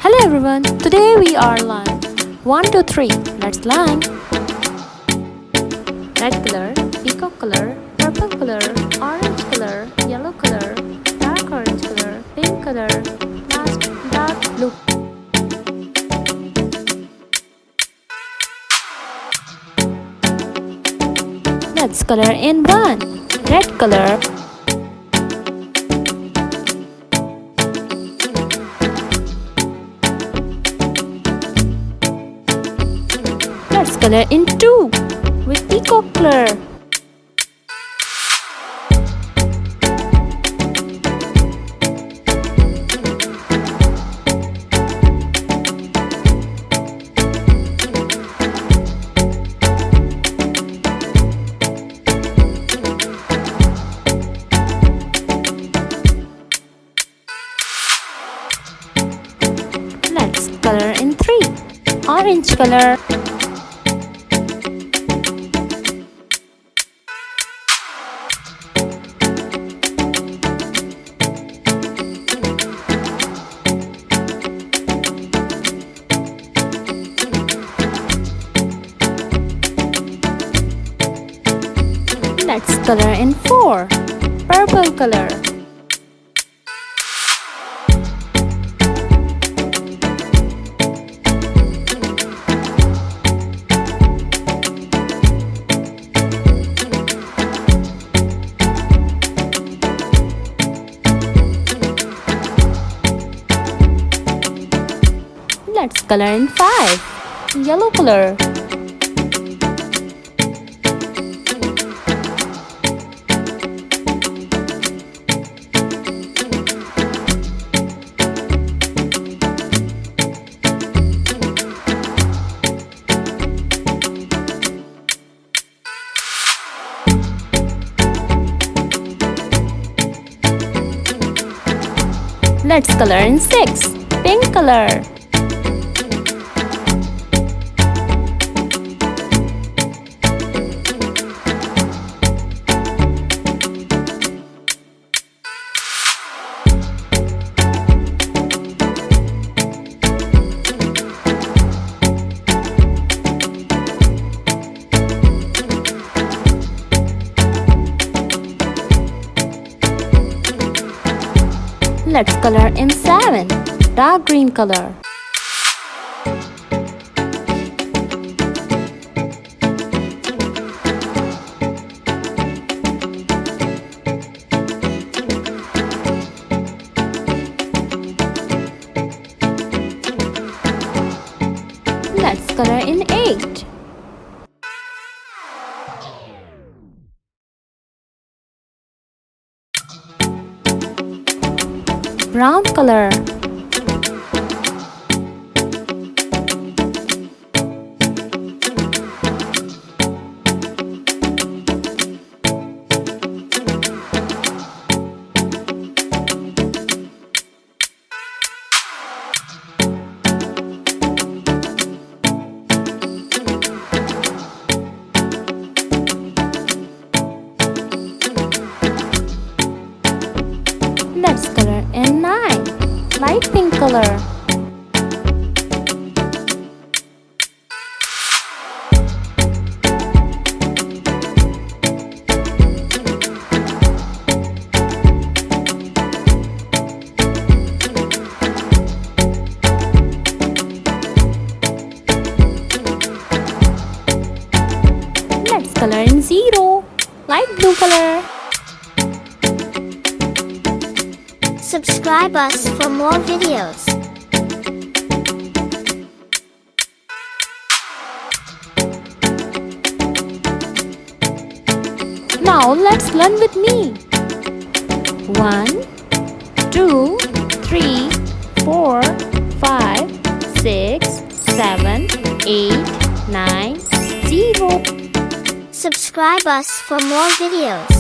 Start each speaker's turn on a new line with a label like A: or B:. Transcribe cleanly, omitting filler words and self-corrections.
A: Hello everyone, today we are learn 1, 2, 3. Let's learn red color, peacock color, purple color, orange color, yellow color, dark orange color, pink color, last dark blue. Let's color in 1. Red color, let's color in 2 with peacock color. Let's color in 3. Orange color. Let's color in 4. Purple color. Let's color in 5. Yellow color. Let's color in 6. Pink color. Let's color in 7. Dark green color. Let's color in 8. Brown color. Let's color in 9. Light pink color. Let's color in 0. Light blue color.
B: Subscribe us for more videos.
A: Now let's learn with me. 1, 2, 3, 4, 5, 6, 7, 8, 9, 0.
B: Subscribe us for more videos.